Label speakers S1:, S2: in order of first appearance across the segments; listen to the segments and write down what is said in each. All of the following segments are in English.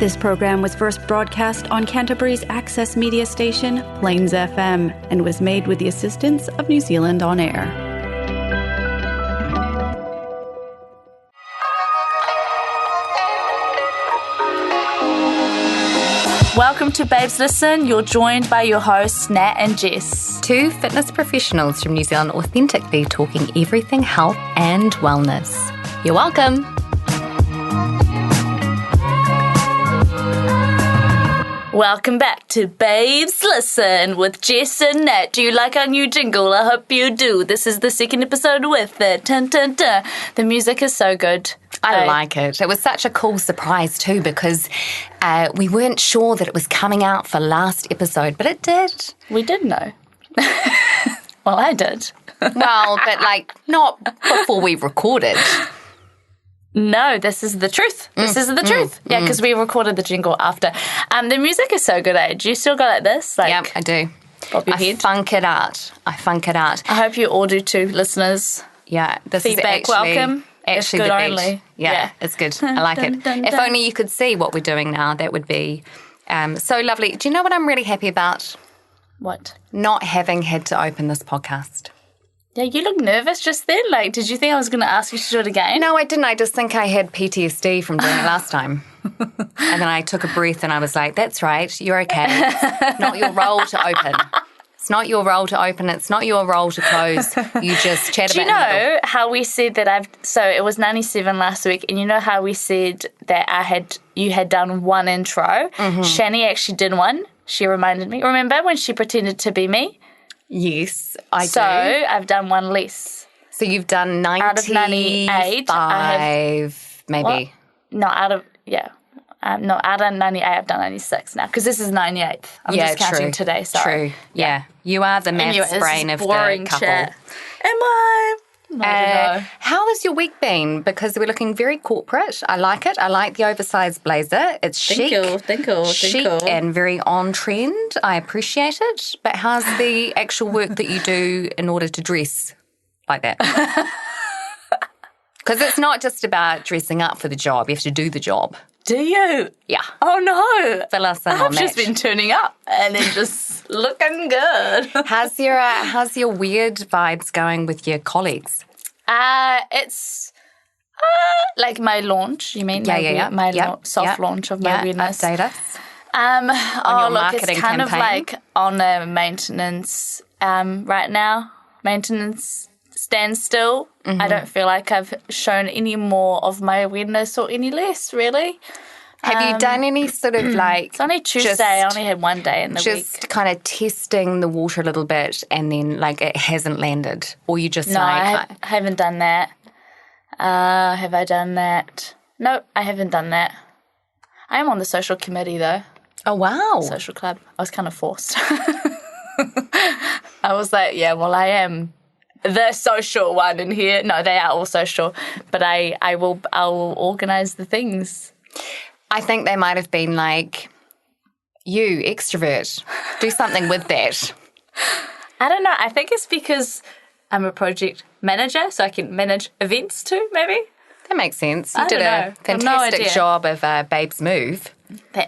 S1: This program was first broadcast on Canterbury's access media station, Plains FM, and was made with the assistance of New Zealand On Air.
S2: Welcome to Babes Listen. You're joined by your hosts, Nat and Jess.
S3: Two fitness professionals from New Zealand authentically talking everything health and wellness. You're welcome.
S2: Welcome back to Babes Listen with Jess and Nat. Do you like our new jingle? I hope you do. This is the second episode with it. Dun, dun, dun. The music is so good.
S3: I like it. It was such a cool surprise too because we weren't sure that it was coming out for last episode, but it did.
S2: We did know. Well, I did.
S3: Well, but not before we recorded.
S2: No, this is the truth. This is the truth. Yeah, because we recorded the jingle after. The music is so good, eh? Do you still go like this?
S3: Yeah, I do.
S2: Bob your head?
S3: Funk it out. I hope
S2: you all do too, listeners.
S3: Yeah, this
S2: Feedback,
S3: is actually...
S2: welcome.
S3: Actually,
S2: it's good
S3: the beat.
S2: only.
S3: Yeah, it's good. I like it. If only you could see what we're doing now, that would be so lovely. Do you know what I'm really happy about?
S2: What?
S3: Not having had to open this podcast.
S2: Yeah, you look nervous just then. Did you think I was going to ask you to do it again?
S3: No, I didn't. I just think I had PTSD from doing it last time. And then I took a breath and I was like, that's right, you're okay. It's not your role to open. It's not your role to open. It's not your role to close. You just chat about it.
S2: Do you know how we said that so it was 97 last week, and you know how we said that you had done one intro? Mm-hmm. Shani actually did one. She reminded me. Remember when she pretended to be me?
S3: Yes, I do.
S2: So I've done one less.
S3: So you've done 95,
S2: out of 98,
S3: maybe.
S2: What? No, out of 98, I've done 96 now, because this is 98th. I'm just counting today, sorry.
S3: True, yeah. You are the maths brain of the couple.
S2: Chat. Am I? I don't know.
S3: How has your week been? Because we're looking very corporate. I like it. I like the oversized blazer. It's chic.
S2: Thank you.
S3: Chic and very on trend. I appreciate it. But how's the actual work that you do in order to dress like that? Because it's not just about dressing up for the job. You have to do the job.
S2: Do you?
S3: Yeah.
S2: Oh, no.
S3: Fill us in on
S2: I've
S3: that.
S2: just been turning up and then just looking good.
S3: How's your weird vibes going with your colleagues?
S2: It's like my launch, you mean?
S3: Yeah.
S2: My soft launch of my weirdness.
S3: Update us.
S2: On your marketing
S3: it's
S2: kind
S3: campaign.
S2: of on a maintenance right now. Maintenance standstill.
S3: Mm-hmm.
S2: I don't feel like I've shown any more of my weirdness or any less, really.
S3: Have you done any sort of
S2: It's only Tuesday. I only had one day in the week.
S3: Just kind of testing the water a little bit and then it hasn't landed? Or you just
S2: I haven't done that. Have I done that? No, I haven't done that. I am on the social committee though.
S3: Oh, wow.
S2: Social club. I was kind of forced. I was like, yeah, well, I am the social one in here. No, they are all social. But I will organise the things.
S3: I think they might have been you, extrovert, do something with that.
S2: I don't know. I think it's because I'm a project manager, so I can manage events too, maybe.
S3: That makes sense. You did a fantastic job of Babe's Move.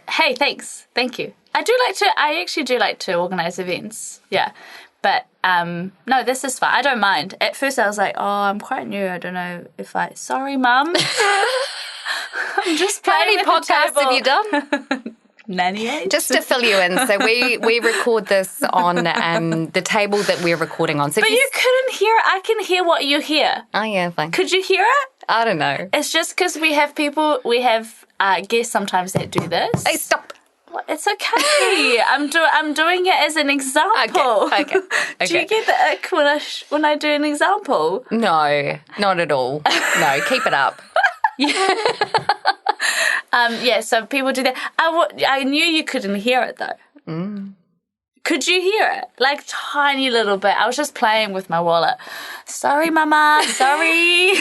S2: Hey, thanks. Thank you. I actually do like to organise events. Yeah. But, no, this is fine. I don't mind. At first I was like, oh, I'm quite new. I don't know if sorry, Mum. I'm just playing with the table.
S3: How many podcasts have you done?
S2: 98.
S3: Just to fill you in, so we record this on the table that we're recording on. So
S2: but you couldn't hear it. I can hear what you hear.
S3: Oh, yeah, fine.
S2: Could you hear it?
S3: I don't know.
S2: It's just because we have guests sometimes that do this.
S3: Hey, stop.
S2: Well, it's okay. I'm doing it as an example.
S3: Okay.
S2: Do you get the ick when I do an example?
S3: No, not at all. No, keep it up.
S2: So people do that. I knew you couldn't hear it though. Mm. Could you hear it? Tiny little bit. I was just playing with my wallet. Sorry, Mama. Sorry.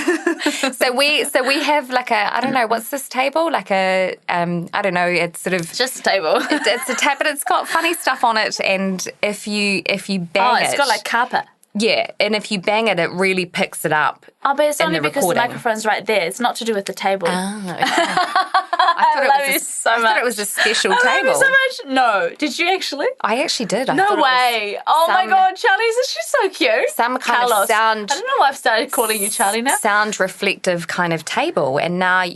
S3: So we have I don't know, what's this table? I don't know, it's sort of
S2: just a table.
S3: It's a tab, but it's got funny stuff on it, and if you bang
S2: it's got carpet.
S3: Yeah, and if you bang it, it really picks it up.
S2: Oh, but it's
S3: in
S2: only
S3: the
S2: because the
S3: recording.
S2: microphone's right there. It's not to do with the table.
S3: Oh, okay. I thought it was a special
S2: I love
S3: table.
S2: you so much. No, did you actually?
S3: I actually did. I
S2: No
S3: thought it was
S2: way. Oh my God, Charlie's, she's so cute.
S3: some kind
S2: Carlos.
S3: of sound.
S2: I don't know why I've started calling you Charlie now.
S3: Sound reflective kind of table, and now I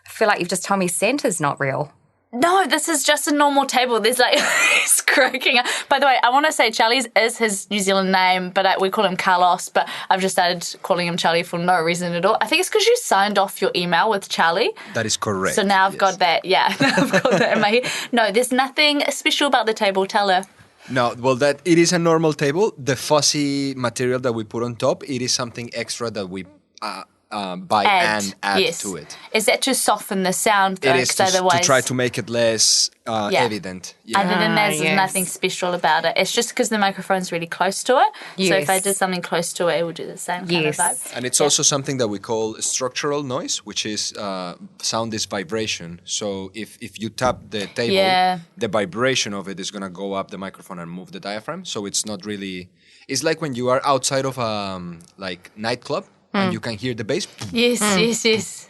S3: feel like you've just told me Santa's not real.
S2: No, this is just a normal table. There's like, he's cracking up. By the way, I want to say Charlie's is his New Zealand name, but we call him Carlos, but I've just started calling him Charlie for no reason at all. I think it's because you signed off your email with Charlie.
S4: That is correct.
S2: So now I've got that, I've got that in my head. No, there's nothing special about the table. Tell her.
S4: No, well, that it is a normal table. The fuzzy material that we put on top, it is something extra that we buy and add to it.
S2: Is that to soften the sound, though?
S4: It is to try to make it less evident. Yeah.
S2: Other than that, there's nothing special about it. It's just because the microphone's really close to it. Yes. So if I did something close to it, it would do the same kind of vibe.
S4: And it's also something that we call structural noise, which is sound is vibration. So if you tap the table, the vibration of it is going to go up the microphone and move the diaphragm. So it's not really... It's like when you are outside of a nightclub, and you can hear the bass.
S2: Yes.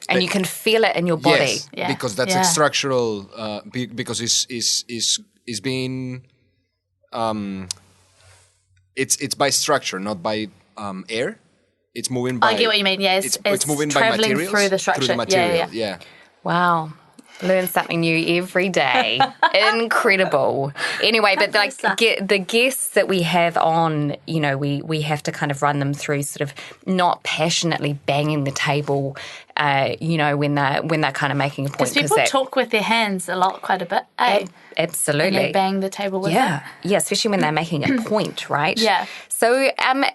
S3: And you can feel it in your body.
S4: Yes, because that's a structural, because it's being, it's by structure, not by air. It's moving by...
S2: I get what you mean, it's
S4: moving by materials.
S2: Through the structure.
S4: Through the material, yeah.
S3: Wow. Learn something new every day. Incredible. Anyway, but the guests that we have on, we have to kind of run them through sort of not passionately banging the table, when they're kind of making a point.
S2: Because people talk with their hands quite a bit.
S3: Absolutely.
S2: And they bang the table with it.
S3: Yeah, especially when they're making a point, right?
S2: Yeah.
S3: So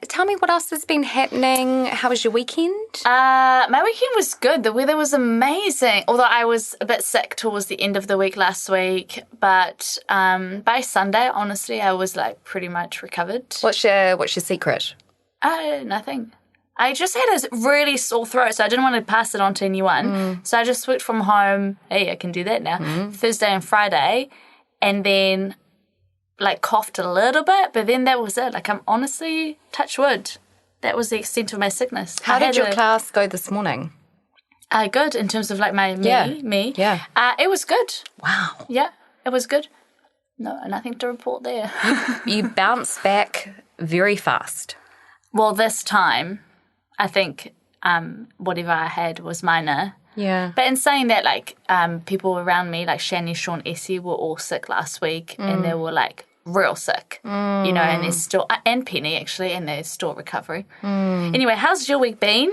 S3: tell me what else has been happening. How was your weekend?
S2: My weekend was good. The weather was amazing. Although I was a bit sick towards the end of the week last week. But by Sunday, honestly, I was pretty much recovered.
S3: What's your secret?
S2: Nothing. I just had a really sore throat, so I didn't want to pass it on to anyone. So I just worked from home. Hey, I can do that now. Thursday and Friday. And then... coughed a little bit, but then that was it. I'm honestly, touch wood, that was the extent of my sickness.
S3: How did your class go this morning?
S2: Good, in terms of me. Yeah. It was good.
S3: Wow.
S2: Yeah, it was good. No, nothing to report there.
S3: You bounced back very fast.
S2: Well, this time, I think whatever I had was minor.
S3: Yeah.
S2: But in saying that, people around me, Shani, Sean, Essie, were all sick last week, and they were real sick, and they're still, and Penny actually, and they're still recovering. Anyway, how's your week been?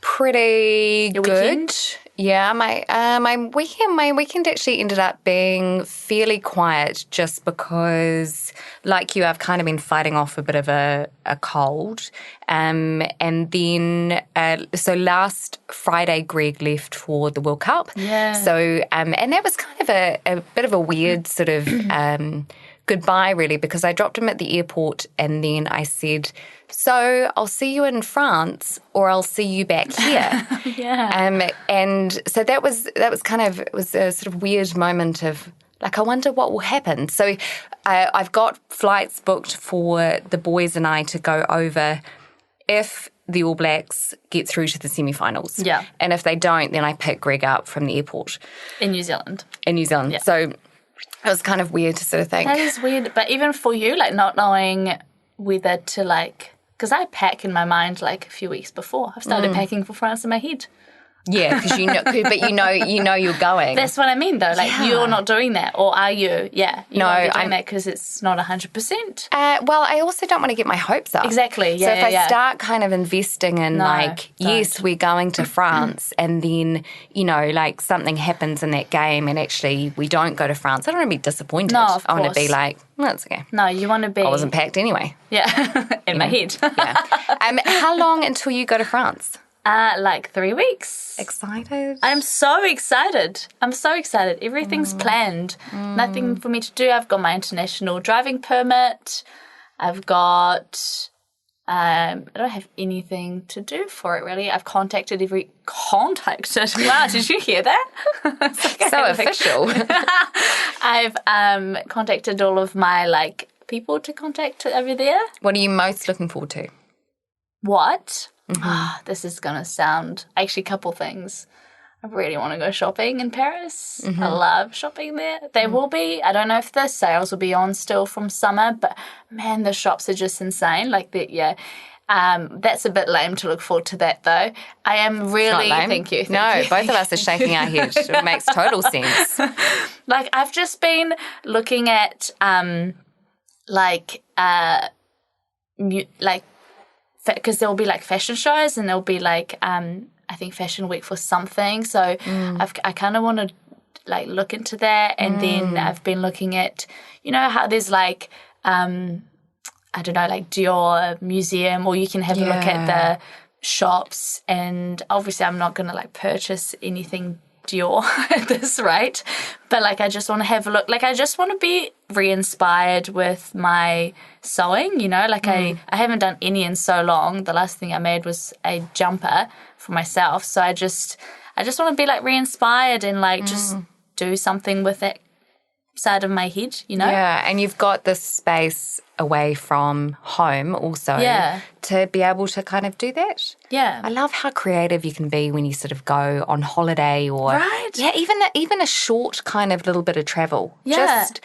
S3: Pretty
S2: your
S3: good.
S2: Weekend?
S3: Yeah, my weekend actually ended up being fairly quiet, just because, like you, I've kind of been fighting off a bit of a cold, and then so last Friday Greg left for the World Cup.
S2: Yeah.
S3: So and that was kind of a bit of a weird sort of goodbye, really, because I dropped him at the airport and then I said, so I'll see you in France or I'll see you back here.
S2: Yeah.
S3: And so that was kind of, it was a sort of weird moment of I wonder what will happen. So I've got flights booked for the boys and I to go over if the All Blacks get through to the semi-finals.
S2: Yeah.
S3: And if they don't, then I pick Greg up from the airport.
S2: In New Zealand.
S3: Yeah. So it was kind of weird to sort of think.
S2: That is weird. But even for you, not knowing whether to because I pack in my mind a few weeks before. I've started packing for France in my head.
S3: Yeah, because but you know you're going.
S2: That's what I mean, though. You're not doing that, or are you? Yeah,
S3: no,
S2: I'm doing that because it's not 100%.
S3: Well, I also don't want to get my hopes up.
S2: Exactly. Yeah.
S3: So if I start kind of investing in yes, we're going to France, and then something happens in that game, and actually we don't go to France, I don't want to be disappointed.
S2: No, of course.
S3: I want to be it's okay.
S2: No, you want to be.
S3: I wasn't packed anyway.
S2: Yeah, in my head.
S3: Yeah. How long until you go to France?
S2: 3 weeks.
S3: Excited?
S2: I'm so excited. Everything's planned. Nothing for me to do. I've got my international driving permit. I've got... I don't have anything to do for it, really. I've contacted Wow, did you hear that?
S3: So official.
S2: I've contacted all of my, people to contact over there.
S3: What are you most looking forward to?
S2: What? This is going to sound, actually, a couple things. I really want to go shopping in Paris. I love shopping there. There will be, I don't know if the sales will be on still from summer, but man, the shops are just insane. That's a bit lame to look forward to that though. I am really, thank you.
S3: No, both of us are shaking our heads. It makes total sense.
S2: I've just been looking at, because there will be fashion shows and there'll be I think Fashion Week for something. So I kind of want to look into that. And then I've been looking at, how there's I don't know, Dior Museum, or you can have a look at the shops. And obviously I'm not going to purchase anything Dior at this rate, but I just want to have a look. I just want to be re-inspired with my sewing, I haven't done any in so long. The last thing I made was a jumper for myself, so I just want to be re-inspired and just do something with that side of my head,
S3: Yeah, and you've got this space away from home also to be able to kind of do that.
S2: Yeah.
S3: I love how creative you can be when you sort of go on holiday or even a short kind of little bit of travel.
S2: Yeah.
S3: Just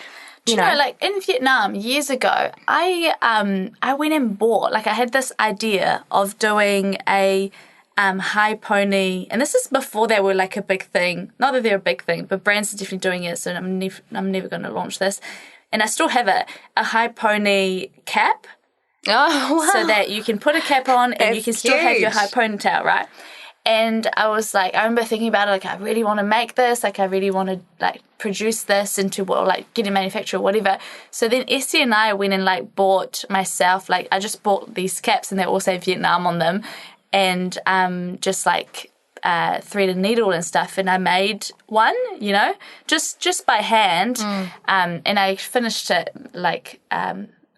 S2: you know, in Vietnam years ago, I went and bought, I had this idea of doing a high pony, and this is before they were a big thing. Not that they're a big thing, but brands are definitely doing it, so I'm never going to launch this. And I still have a high pony cap.
S3: Oh, wow.
S2: So that you can put a cap on and you can still have your high ponytail, right? And I was I remember thinking about it, I really want to make this, I really want to produce this into get it manufactured or whatever. So then Essie and I went and bought myself, I just bought these caps and they all say Vietnam on them, and just thread and needle and stuff, and I made one, just by hand, and I finished it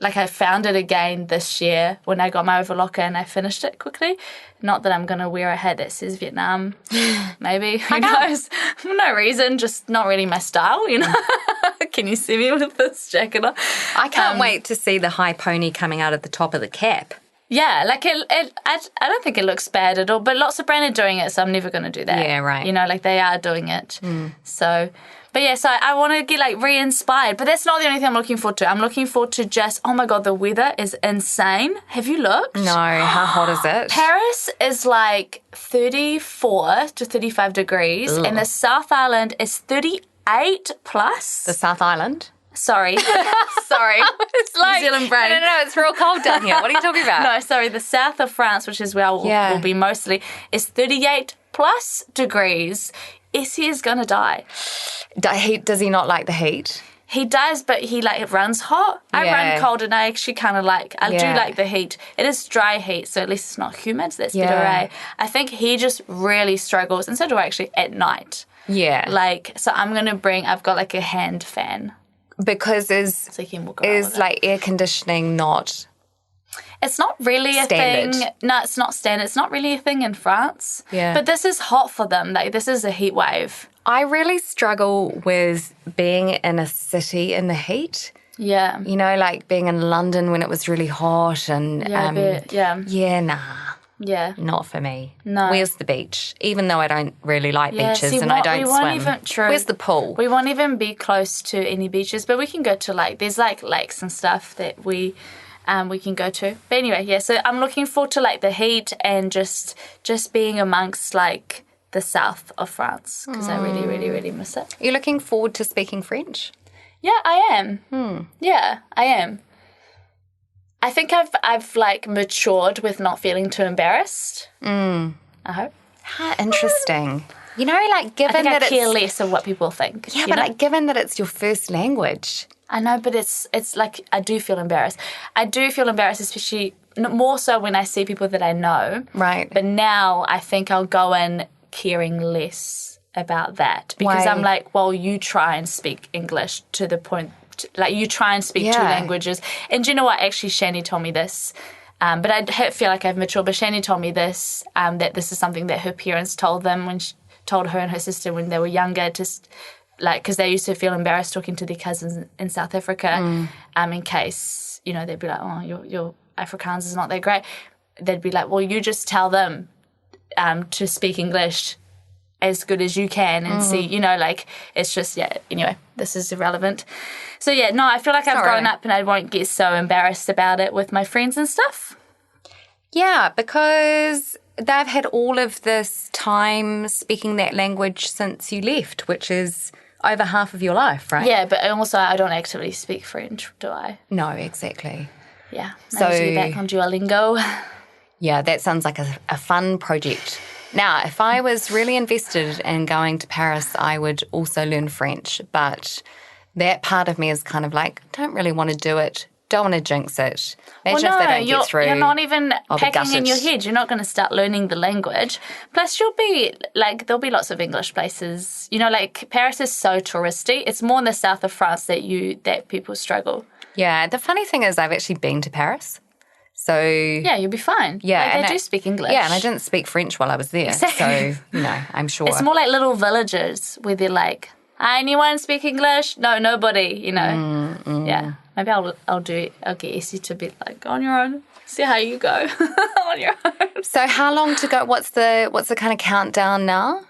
S2: I found it again this year when I got my overlocker, and I finished it quickly. Not that I'm going to wear a hat that says Vietnam, maybe, who knows, for no reason, just not really my style, Can you see me with this jacket on?
S3: I can't wait to see the high pony coming out at the top of the cap.
S2: Yeah, I don't think it looks bad at all, but lots of brands are doing it, so I'm never going to do that.
S3: Yeah, right.
S2: They are doing it. So, but yeah, so I want to get re-inspired, but that's not the only thing I'm looking forward to. I'm looking forward to just, oh my God, the weather is insane. Have you looked?
S3: No, how hot is it?
S2: Paris is 34 to 35 degrees, and the South Island is 38 plus.
S3: The South Island?
S2: Sorry. It's
S3: New
S2: Zealand brain.
S3: No, it's real cold down here. What are you talking about?
S2: No, sorry. The south of France, which is where we'll be mostly, is 38 plus degrees. Essie is going to die.
S3: Does he not like the heat?
S2: He does, but he runs hot. I run cold, and I actually kind of I do like the heat. It is dry heat, so at least it's not humid. So that's better, right? I think he just really struggles, and so do I actually at night.
S3: Yeah.
S2: So I'm going to I've got a hand fan.
S3: Because is air conditioning not?
S2: It's not really
S3: standard.
S2: A thing. No, it's not standard. It's not really a thing in France.
S3: Yeah.
S2: But this is hot for them. This is a heat wave.
S3: I really struggle with being in a city in the heat.
S2: Yeah.
S3: Being in London when it was really hot and
S2: Yeah,
S3: nah.
S2: Yeah.
S3: Not for me.
S2: No.
S3: Where's the beach? Even though I don't really like beaches and I don't swim.
S2: True.
S3: Where's the pool?
S2: We won't even be close to any beaches, but we can go to there's lakes and stuff that we can go to. But anyway, yeah, so I'm looking forward to the heat and just being amongst the south of France, because I really, really, really miss it.
S3: You're looking forward to speaking French?
S2: Yeah, I am. Yeah, I am. I think I've matured with not feeling too embarrassed. I hope.
S3: How interesting. Given
S2: I care less of what people think.
S3: Yeah, but given that it's your first language.
S2: I know, but it's I do feel embarrassed. I do feel embarrassed, especially more so when I see people that I know.
S3: Right.
S2: But now I think I'll go in caring less about that, because
S3: Why?
S2: I'm well, you try and speak English to the point. You try and speak two languages. And do you know what? Actually, Shani told me this. But I feel like I've matured. But Shani told me this, that this is something that her parents told them told her and her sister when they were younger, just like, because they used to feel embarrassed talking to their cousins in South Africa, in case, you know, they'd be like, oh, your Afrikaans is not that great. They'd be like, well, you just tell them to speak English as good as you can and see, you know, like, it's just, anyway, this is irrelevant. So, no, I feel like I've grown up and I won't get so embarrassed about it with my friends and stuff.
S3: Yeah, because they've had all of this time speaking that language since you left, which is over half of your life, right?
S2: Yeah, but also I don't actively speak French, do I?
S3: No, exactly.
S2: Yeah,
S3: So
S2: maybe back on Duolingo.
S3: Yeah, that sounds like a fun project. Now, if I was really invested in going to Paris, I would also learn French, but that part of me is kind of like, don't really want to do it, don't want to jinx it. Imagine if they don't get through.
S2: You're not even
S3: I'll be
S2: packing in
S3: gutted.
S2: your head. You're not going to start learning the language. Plus, you'll be, like, there'll be lots of English places. You know, like, Paris is so touristy. It's more in the south of France that people struggle.
S3: Yeah, the funny thing is I've actually been to Paris. So
S2: yeah, you'll be fine.
S3: Yeah,
S2: like,
S3: and
S2: they do speak English.
S3: Yeah, and I didn't speak French while I was there.
S2: Exactly.
S3: So, you know, I'm sure.
S2: It's more like little villages where they're like, anyone speak English? No, nobody, you know. Yeah. Maybe I'll get Essie to be like, on your own. See how you go. On your own.
S3: So how long to go? What's the kind of countdown now?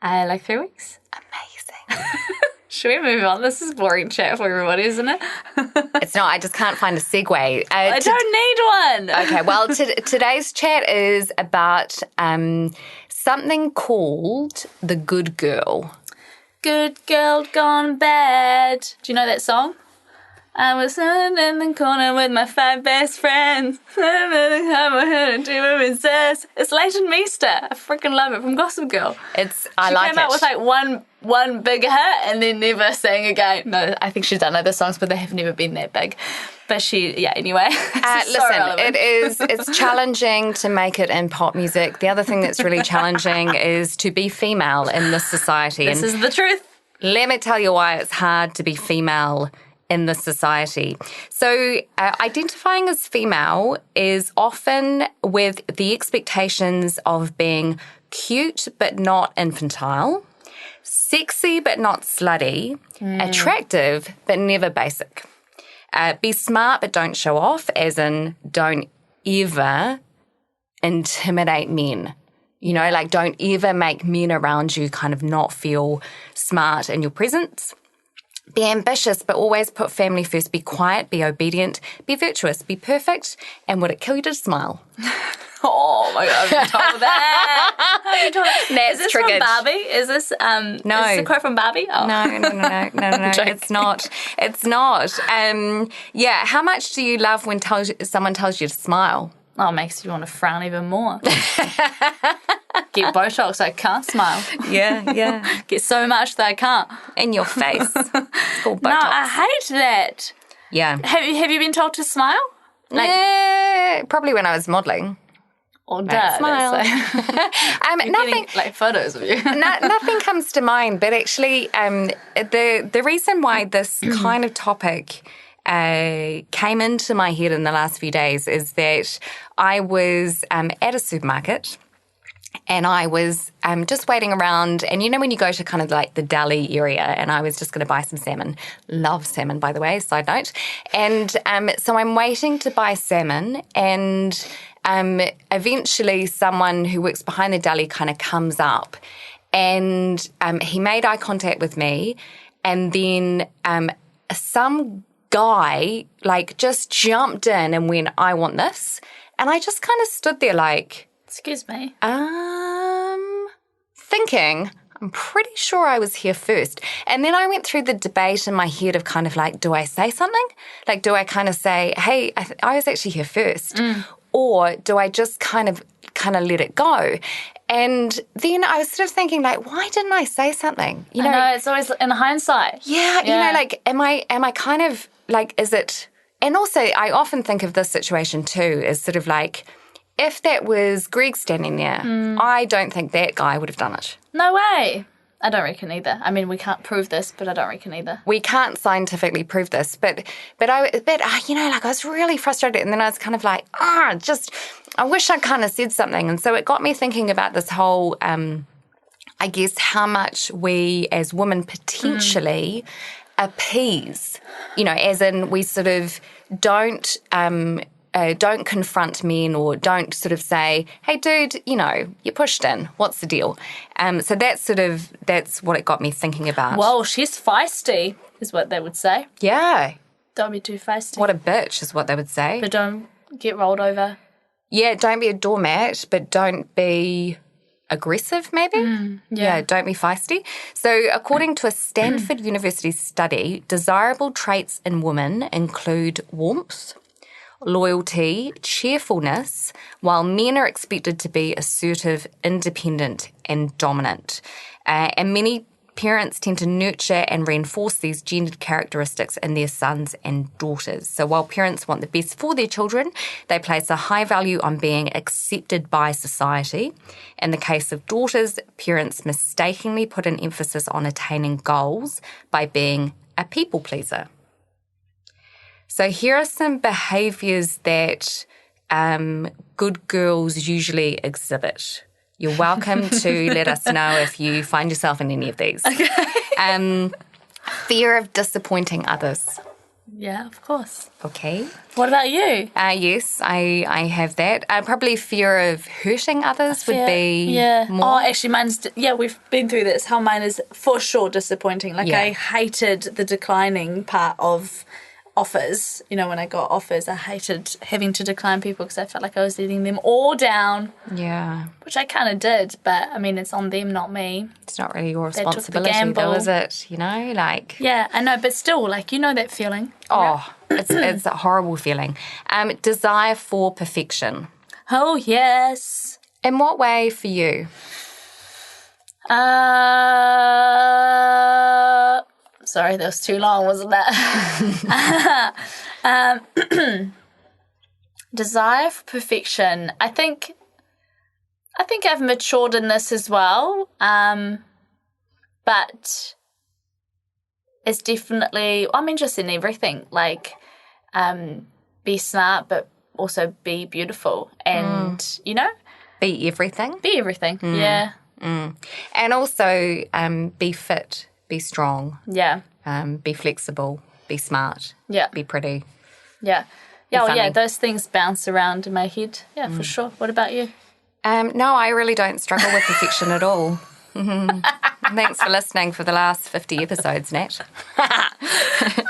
S2: Like 3 weeks.
S3: Amazing.
S2: Should we move on? This is boring chat for everybody, isn't it?
S3: It's not. I just can't find a segue.
S2: I don't need one.
S3: Okay, well, today's chat is about something called The Good Girl.
S2: Good girl gone bad. Do you know that song? I was sitting in the corner with my 5 best friends. It's Leighton Meester. I freaking love it, from Gossip Girl.
S3: I like it.
S2: She came out with like one big hit and then never sang again. No, I think she's done other songs, but they have never been that big. But anyway.
S3: Listen, it's challenging to make it in pop music. The other thing that's really challenging is to be female in this society.
S2: This is the truth.
S3: Let me tell you why it's hard to be female in this society. So identifying as female is often with the expectations of being cute but not infantile, sexy but not slutty, attractive but never basic. Be smart but don't show off, as in don't ever intimidate men. You know, like don't ever make men around you kind of not feel smart in your presence. Be ambitious, but always put family first. Be quiet, be obedient, be virtuous, be perfect, and would it kill you to smile?
S2: Oh my God, I've been told that.
S3: That's
S2: is this
S3: triggered.
S2: from Barbie? Is this
S3: No.
S2: Is this a quote from Barbie? Oh.
S3: No. It's not. It's not. Yeah. How much do you love when someone tells you to smile?
S2: Oh, it makes you want to frown even more. Get Botox, I can't smile.
S3: Yeah.
S2: Get so much that I can't.
S3: In your face. It's called Botox.
S2: No, I hate that.
S3: Yeah.
S2: Have you been told to smile?
S3: Yeah, probably when I was modelling.
S2: Or dad.
S3: Smile.
S2: Nothing like photos of you.
S3: Nothing comes to mind, but actually, the reason why this kind of topic came into my head in the last few days is that I was at a supermarket. And I was just waiting around, and you know when you go to kind of like the deli area, and I was just going to buy some salmon. Love salmon, by the way, side note. And so I'm waiting to buy salmon, and eventually someone who works behind the deli kind of comes up, and he made eye contact with me, and then some guy like just jumped in and went, I want this. And I just kind of stood there like...
S2: Excuse me.
S3: Thinking, I'm pretty sure I was here first. And then I went through the debate in my head of kind of like, do I say something? Like, do I kind of say, hey, I was actually here first? Or do I just kind of let it go? And then I was sort of thinking like, why didn't I say something? You know,
S2: I know, it's always in hindsight.
S3: Yeah, you know, like, am I kind of like, is it... And also, I often think of this situation too as sort of like, if that was Greg standing there, I don't think that guy would have done it.
S2: No way. I don't reckon either. I mean, we can't prove this, but I don't reckon either.
S3: We can't scientifically prove this, but you know, like I was really frustrated, and then I was kind of like, I wish I kind of said something, and so it got me thinking about this whole I guess, how much we as women potentially appease, as in we sort of don't confront men or don't sort of say, hey, dude, you're pushed in. What's the deal? So that's what it got me thinking about.
S2: Whoa, she's feisty, is what they would say.
S3: Yeah.
S2: Don't be too feisty.
S3: What a bitch is what they would say.
S2: But don't get rolled over.
S3: Yeah, don't be a doormat, but don't be aggressive, maybe? Yeah, don't be feisty. So according to a Stanford University study, desirable traits in women include warmth, loyalty, cheerfulness, while men are expected to be assertive, independent, and dominant. And many parents tend to nurture and reinforce these gendered characteristics in their sons and daughters. So while parents want the best for their children, they place a high value on being accepted by society. In the case of daughters, parents mistakenly put an emphasis on attaining goals by being a people pleaser. So here are some behaviours that good girls usually exhibit. You're welcome to let us know if you find yourself in any of these. Okay. Fear of disappointing others.
S2: Yeah, of course.
S3: Okay.
S2: What about you?
S3: Yes, I have that. Probably fear of hurting others would be more.
S2: Oh, actually, mine's... we've been through this. How mine is for sure disappointing. I hated the declining part of offers. When I got offers, I hated having to decline people because I felt like I was letting them all down.
S3: Yeah.
S2: Which I kind of did, but, it's on them, not me.
S3: It's not really your responsibility, though, is it?
S2: Yeah, I know, but still, that feeling.
S3: Oh, it's a horrible feeling. Desire for perfection.
S2: Oh, yes.
S3: In what way for you?
S2: Sorry, that was too long, wasn't that? Desire for perfection. I think I've matured in this as well, but it's definitely, just in everything, be smart, but also be beautiful and,
S3: Be everything?
S2: Be everything, yeah.
S3: Mm. And also be fit. Be strong.
S2: Yeah.
S3: Be flexible. Be smart.
S2: Yeah.
S3: Be pretty.
S2: Yeah. Yeah, those things bounce around in my head. Yeah, for sure. What about you?
S3: No, I really don't struggle with perfection at all. Thanks for listening for the last 50 episodes, Nat.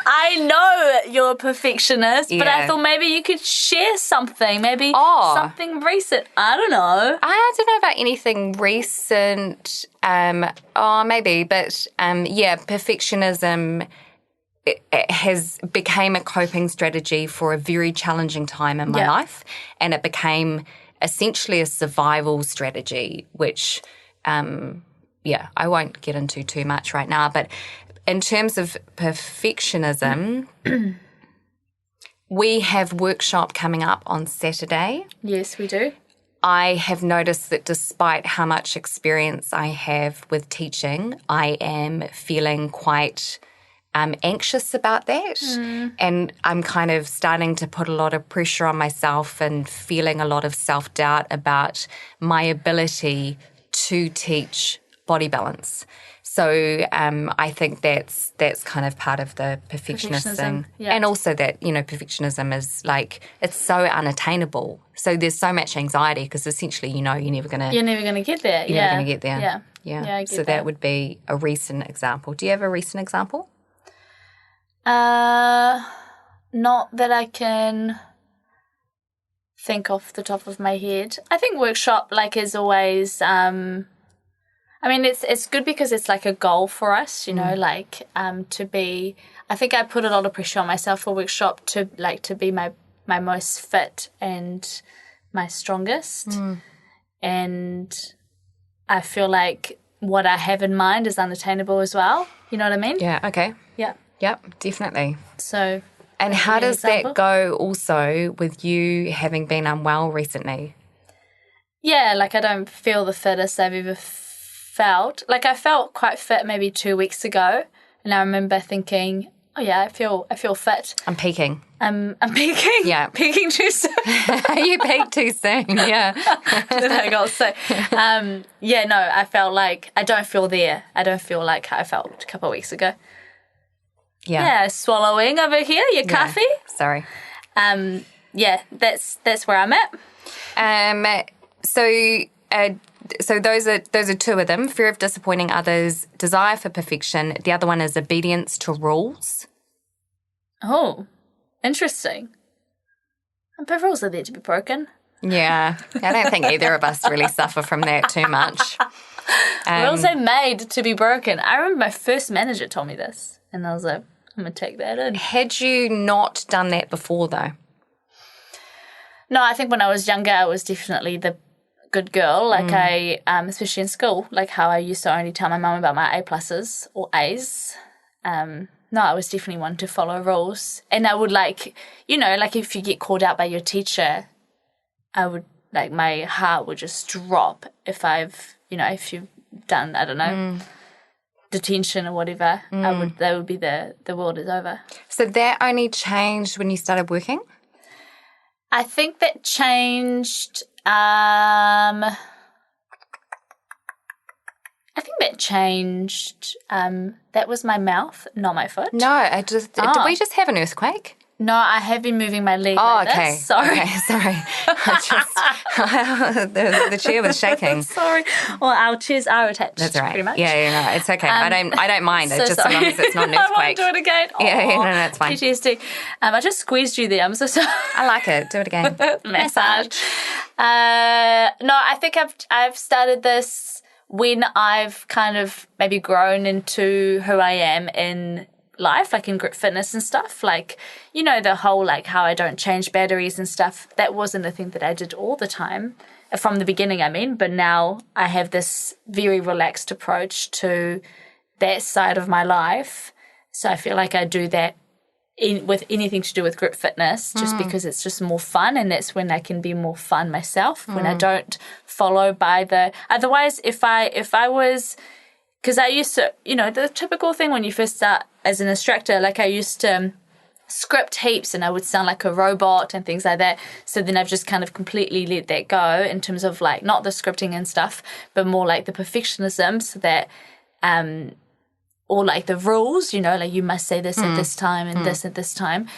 S2: I know you're a perfectionist, but I thought maybe you could share something. Maybe something recent. I don't know.
S3: I don't know about anything recent. Maybe. But, perfectionism it has became a coping strategy for a very challenging time in my life. And it became essentially a survival strategy, which... I won't get into too much right now, but in terms of perfectionism, we have workshop coming up on Saturday.
S2: Yes, we do.
S3: I have noticed that despite how much experience I have with teaching, I am feeling quite anxious about that. And I'm kind of starting to put a lot of pressure on myself and feeling a lot of self-doubt about my ability to teach body balance. So I think that's kind of part of the perfectionist thing.
S2: Yeah.
S3: And also that, perfectionism is it's so unattainable. So there's so much anxiety because essentially, you're never going to...
S2: You're never going to get there.
S3: You're never going to get there.
S2: Yeah.
S3: Yeah.
S2: I get
S3: so that would be a recent example. Do you have a recent example?
S2: Not that I can think off the top of my head. I think workshop is always it's good because it's a goal for us, to be... I think I put a lot of pressure on myself for workshop to be my most fit and my strongest. And I feel like what I have in mind is unattainable as well. You know what I mean?
S3: Yeah, okay.
S2: Yeah.
S3: Yep, definitely.
S2: So...
S3: And how does that go also with you having been unwell recently?
S2: Yeah, I don't feel the fittest I've ever felt. I felt quite fit maybe 2 weeks ago, and I remember thinking, Oh yeah, I feel fit.
S3: I'm peaking.
S2: I'm peaking.
S3: Yeah.
S2: Peaking too soon.
S3: You peaked too soon, yeah.
S2: Then I got sick. I felt like I don't feel there. I don't feel like I felt a couple of weeks ago. Yeah, swallowing over here, your coffee.
S3: Sorry.
S2: That's where I'm at.
S3: So those are two of them: fear of disappointing others, desire for perfection. The other one is obedience to rules.
S2: Oh, interesting. But rules are there to be broken.
S3: Yeah, I don't think either of us really suffer from that too much.
S2: Rules are made to be broken. I remember my first manager told me this, and I was like, I'm going to take that in.
S3: Had you not done that before, though?
S2: No, I think when I was younger, I was definitely the good girl. Like I, especially in school, like how I used to only tell my mum about my A+ or A's. No, I was definitely one to follow rules. And I would like if you get called out by your teacher, I would, like, my heart would just drop if you've done, I don't know, detention or whatever. That would be the world is over.
S3: So that only changed when you started working?
S2: I think that changed, that was my mouth, not my foot.
S3: No, did we just have an earthquake?
S2: No, I have been moving my leg like
S3: okay.
S2: this. Sorry.
S3: Okay, sorry. The chair was shaking.
S2: Sorry. Well, our chairs are attached.
S3: That's right.
S2: Pretty much.
S3: Yeah, no, it's okay. I don't mind.
S2: So
S3: It's just
S2: sorry.
S3: as long as it's not an earthquake.
S2: I won't do it again.
S3: No, it's fine.
S2: PTSD. I just squeezed you there. I'm so sorry.
S3: I like it. Do it again.
S2: Massage. No, I think I've started this when I've kind of maybe grown into who I am in life, like in group fitness and stuff, like, the whole, like, how I don't change batteries and stuff. That wasn't a thing that I did all the time from the beginning, but now I have this very relaxed approach to that side of my life. So I feel like I do that with anything to do with group fitness, just because it's just more fun, and that's when I can be more fun myself, when I don't follow by otherwise if I was, because I used to, the typical thing when you first start as an instructor, like I used to script heaps and I would sound like a robot and things like that. So then I've just kind of completely let that go in terms of, like, not the scripting and stuff, but more like the perfectionism, so that, or like the rules, like you must say this at this time and this at this time.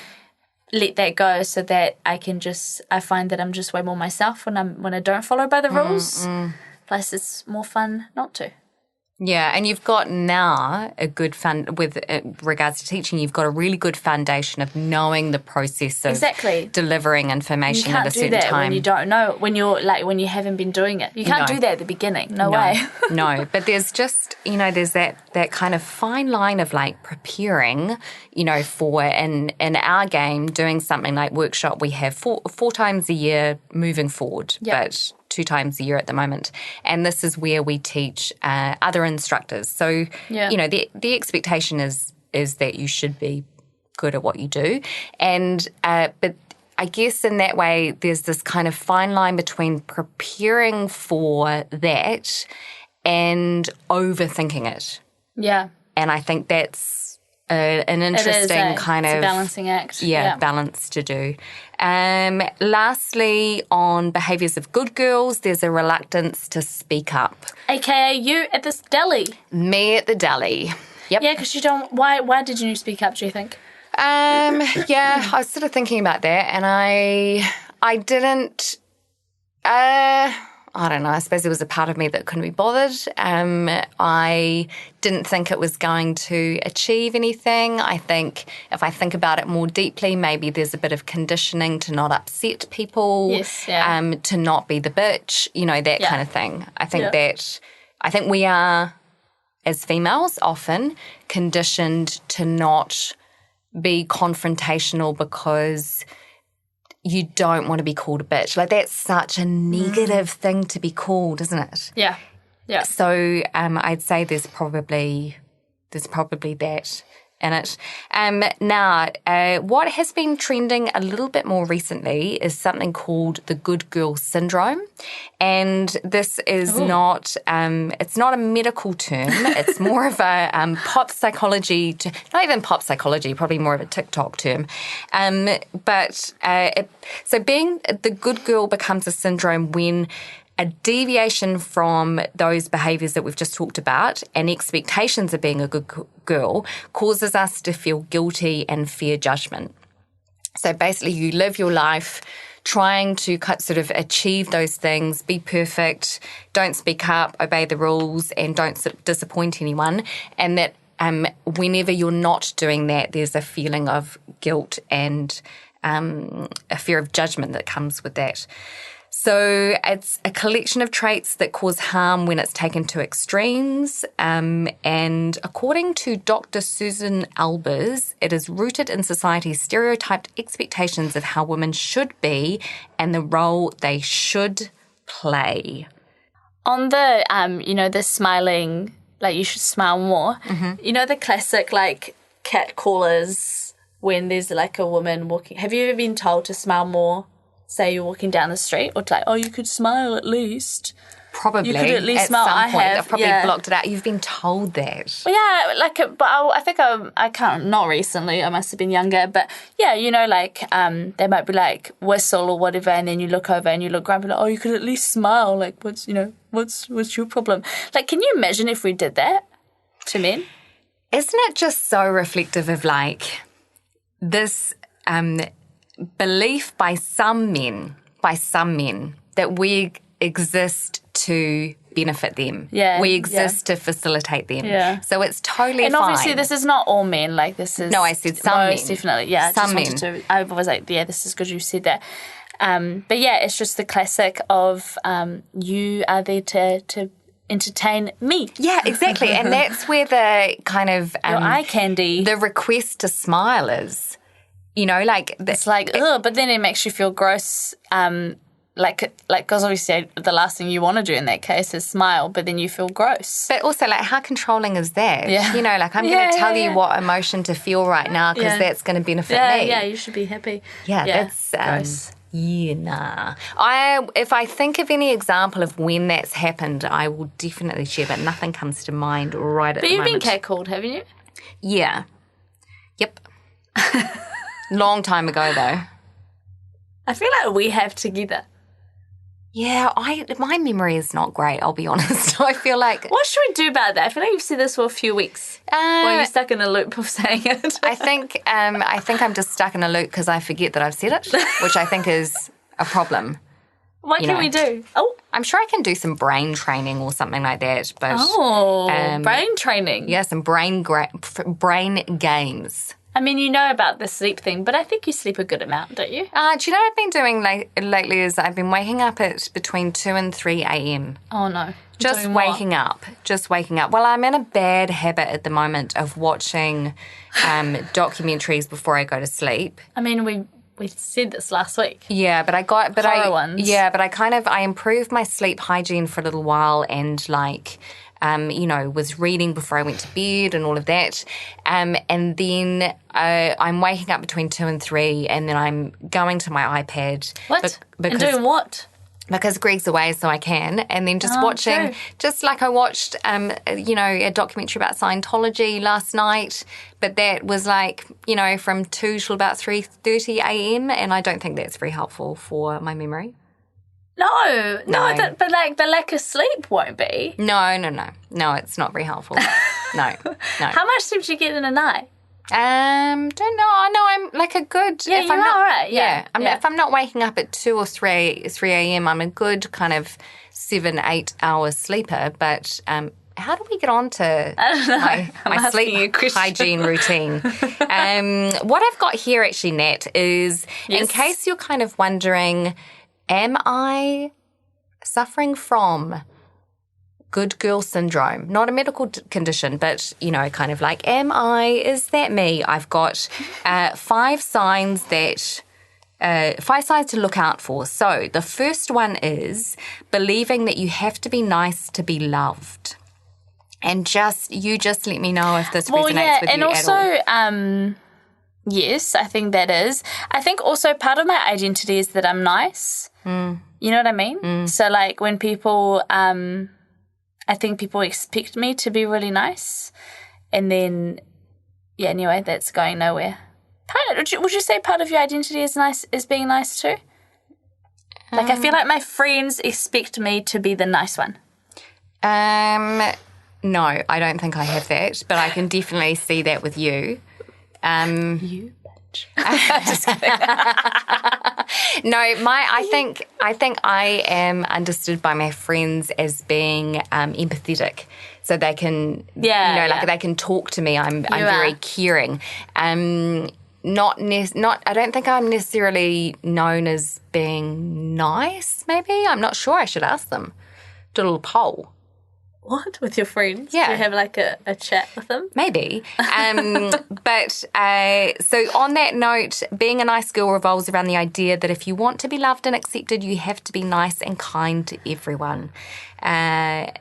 S2: Let that go so that I find that I'm just way more myself when I don't follow by the rules. Plus it's more fun not to.
S3: Yeah, and you've got now a good with regards to teaching, you've got a really good foundation of knowing the process of delivering information at a certain time. You can't do that when
S2: you don't know, when you haven't been doing it. You can't do that at the beginning. No way.
S3: No, but there's just, there's that kind of fine line of, like, preparing, for, in our game, doing something like workshop. We have four times a year moving forward, but 2 times a year at the moment. And this is where we teach other instructors. So, the expectation is that you should be good at what you do. And but I guess in that way, there's this kind of fine line between preparing for that and overthinking it.
S2: Yeah.
S3: And I think that's an interesting kind of
S2: balancing act.
S3: Balance to do. Lastly, on behaviours of good girls, there's a reluctance to speak up.
S2: AKA you at this deli.
S3: Me at the deli. Yep.
S2: Yeah, because you don't. Why did you speak up, do you think?
S3: I was sort of thinking about that, and I didn't. I don't know. I suppose there was a part of me that couldn't be bothered. I didn't think it was going to achieve anything. I think if I think about it more deeply, maybe there's a bit of conditioning to not upset people, to not be the bitch, that kind of thing. I think we are, as females, often conditioned to not be confrontational because you don't want to be called a bitch. Like, that's such a negative thing to be called, isn't it?
S2: Yeah.
S3: So I'd say there's probably that in it. Now, what has been trending a little bit more recently is something called the good girl syndrome. And this is not, it's not a medical term. It's more of a pop psychology, not even pop psychology, probably more of a TikTok term. So being the good girl becomes a syndrome when a deviation from those behaviours that we've just talked about and expectations of being a good girl causes us to feel guilty and fear judgment. So basically you live your life trying to sort of achieve those things, be perfect, don't speak up, obey the rules, and don't disappoint anyone. And that whenever you're not doing that, there's a feeling of guilt and a fear of judgment that comes with that. So it's a collection of traits that cause harm when it's taken to extremes. And according to Dr. Susan Albers, it is rooted in society's stereotyped expectations of how women should be and the role they should play.
S2: On the, the smiling, like you should smile more, the classic like cat callers when there's like a woman walking. Have you ever been told to smile more? Say you're walking down the street, or like, oh, you could smile at least.
S3: Probably.
S2: You could at least smile.
S3: Some point,
S2: have.
S3: I've probably blocked it out. You've been told that.
S2: Well, yeah, but I think I can't, not recently, I must have been younger, but yeah, they might be like, whistle or whatever, and then you look over and you look grumpy, like, oh, you could at least smile, like, what's your problem? Like, can you imagine if we did that to men?
S3: Isn't it just so reflective of, like, this belief by some men that we exist to benefit them.
S2: Yeah.
S3: We exist to facilitate them.
S2: Yeah.
S3: So it's totally fine.
S2: And obviously this is not all men, like this is...
S3: No, I said some men.
S2: Most definitely, yeah.
S3: Some men.
S2: I was like, yeah, this is good you said that. But yeah, it's just the classic of you are there to entertain me.
S3: Yeah, exactly. And that's where the kind of...
S2: your eye candy.
S3: The request to smile is.
S2: It's like, ugh, but then it makes you feel gross. Because obviously the last thing you want to do in that case is smile, but then you feel gross.
S3: But also, like, how controlling is that?
S2: Yeah.
S3: I'm going to tell you what emotion to feel right now because that's going to benefit me.
S2: Yeah, you should be happy.
S3: Yeah, that's
S2: gross.
S3: Yeah, nah. If I think of any example of when that's happened, I will definitely share, but nothing comes to mind right at the moment.
S2: But you've been catcalled, haven't you?
S3: Yeah. Yep. Long time ago, though.
S2: I feel like we have together.
S3: Yeah, my memory is not great, I'll be honest. I feel like...
S2: What should we do about that? I feel like you've said this for a few weeks. Or you're stuck in a loop of saying it.
S3: I think I'm just stuck in a loop because I forget that I've said it, which I think is a problem.
S2: What can we do? Oh,
S3: I'm sure I can do some brain training or something like that. But
S2: brain training.
S3: Yeah, some brain games.
S2: I mean, you know about the sleep thing, but I think you sleep a good amount, don't you?
S3: Do you know what I've been doing lately is I've been waking up at between 2 and 3 a.m.
S2: Oh, no.
S3: Just waking up. Well, I'm in a bad habit at the moment of watching documentaries before I go to sleep.
S2: I mean, we said this last week.
S3: Yeah, but
S2: Horror ones.
S3: Yeah, but I improved my sleep hygiene for a little while and was reading before I went to bed and all of that. And then I'm waking up between 2 and 3 and then I'm going to my iPad.
S2: What? And doing what?
S3: Because Greg's away, so I can. And then just watching, just like I watched, a documentary about Scientology last night. But that was from 2 till about 3:30 a.m. And I don't think that's very helpful for my memory.
S2: No. But the lack of sleep won't be.
S3: No, it's not very helpful. No.
S2: How much sleep do you get in a night?
S3: Don't know. I know I'm like a good.
S2: Yeah, you are right. Yeah.
S3: If I'm not waking up at 2 or 3 a.m., I'm a good kind of 7-8 hour sleeper. But how do we get on to my sleep hygiene routine? What I've got here actually, Nat, is in case you're kind of wondering, am I suffering from good girl syndrome? Not a medical condition, but, is that me? I've got 5 signs to look out for. So the first one is believing that you have to be nice to be loved. And just let me know if this resonates with
S2: and
S3: you
S2: also,
S3: at all.
S2: Yes, I think that is. I think also part of my identity is that I'm nice. You know what I mean? So like when people, I think people expect me to be really nice, and then, anyway, that's going nowhere. Would you say part of your identity is being nice too? Like I feel like my friends expect me to be the nice one.
S3: No, I don't think I have that, but I can definitely see that with you.
S2: You bitch.
S3: Just kidding. No, I think I am understood by my friends as being empathetic, so they can, like they can talk to me. I'm very caring. I don't think I'm necessarily known as being nice. Maybe I'm not sure. I should ask them. Do a little poll.
S2: What? With your friends?
S3: Yeah.
S2: Do you have like a chat with them?
S3: Maybe. But so on that note, being a nice girl revolves around the idea that if you want to be loved and accepted, you have to be nice and kind to everyone,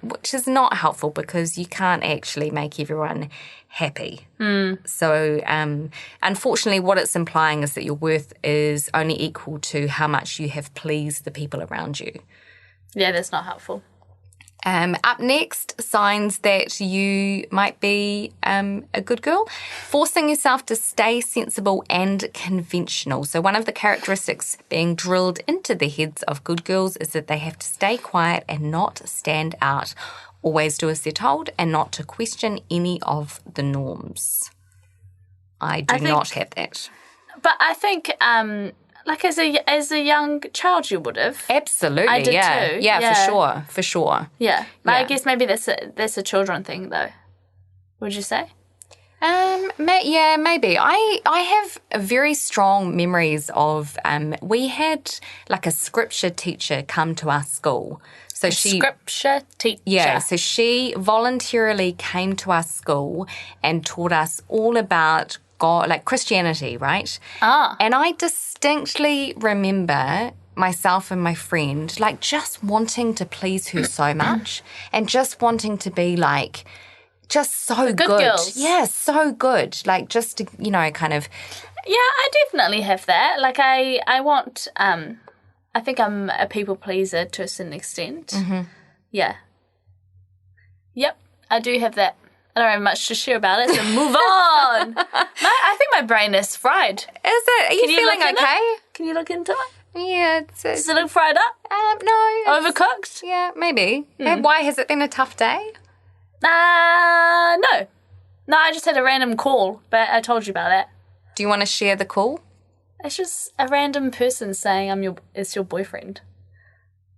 S3: which is not helpful because you can't actually make everyone happy. So unfortunately, what it's implying is that your worth is only equal to how much you have pleased the people around you.
S2: Yeah, that's not helpful.
S3: Up next, signs that you might be a good girl. Forcing yourself to stay sensible and conventional. So one of the characteristics being drilled into the heads of good girls is that they have to stay quiet and not stand out. Always do as they're told and not to question any of the norms. I do not have that.
S2: But I think... like as a young child, you would have.
S3: Absolutely,
S2: I did too.
S3: Yeah, for sure.
S2: Yeah, but I guess maybe that's a children thing, though. Would you say?
S3: Maybe. I have very strong memories of. We had like a scripture teacher come to our school. So
S2: Scripture teacher.
S3: Yeah, so she voluntarily came to our school and taught us all about God, like Christianity, right? And I distinctly remember myself and my friend like just wanting to please her so much and just wanting to be like just so
S2: good girls.
S3: Yeah, so good. Like just to, kind of.
S2: Yeah, I definitely have that. Like I want, I think I'm a people pleaser to a certain extent. Mm-hmm. Yeah. Yep, I do have that. I don't have much to share about it, so move on. I think my brain is fried.
S3: Is it? Are you feeling okay?
S2: Can you look into it?
S3: Yeah.
S2: Does it look fried up?
S3: No.
S2: Overcooked?
S3: Yeah, maybe. Why, has it been a tough day?
S2: No. No, I just had a random call, but I told you about that.
S3: Do you want to share the call?
S2: It's just a random person saying it's your boyfriend.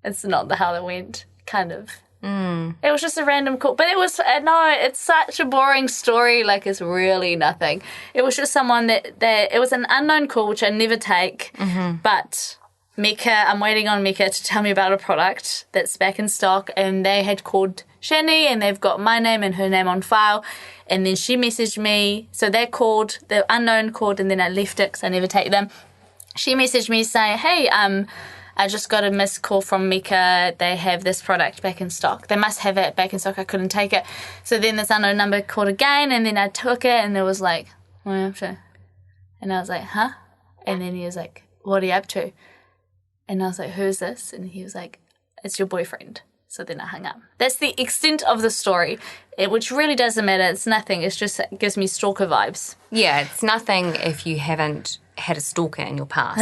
S2: It's not how it went, kind of. It was just a random call. But it was, it's such a boring story. Like, it's really nothing. It was just someone that it was an unknown call, which I never take. Mm-hmm. But I'm waiting on Mecca to tell me about a product that's back in stock. And they had called Shani, and they've got my name and her name on file. And then she messaged me. So they called, the unknown called, and then I left it because I never take them. She messaged me saying, hey, I just got a missed call from Mecca. They have this product back in stock. They must have it back in stock. I couldn't take it. So then this unknown number called again, and then I took it, and it was like, and I was like, huh? And then he was like, what are you up to? And I was like, who's this? And he was like, it's your boyfriend. So then I hung up. That's the extent of the story, which really doesn't matter. It's nothing. It gives me stalker vibes.
S3: Yeah, it's nothing if you haven't had a stalker in your past.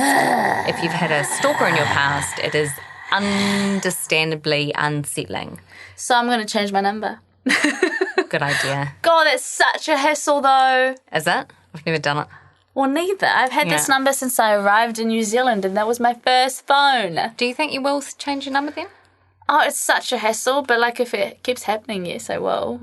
S3: If you've had a stalker in your past, it is understandably unsettling.
S2: So I'm going to change my number.
S3: Good idea.
S2: God, that's such a hassle, though.
S3: Is it? I've never done it.
S2: Well, neither. I've had this number since I arrived in New Zealand, and that was my first phone.
S3: Do you think you will change your number then?
S2: Oh, it's such a hassle, but like if it keeps happening, yes, I will.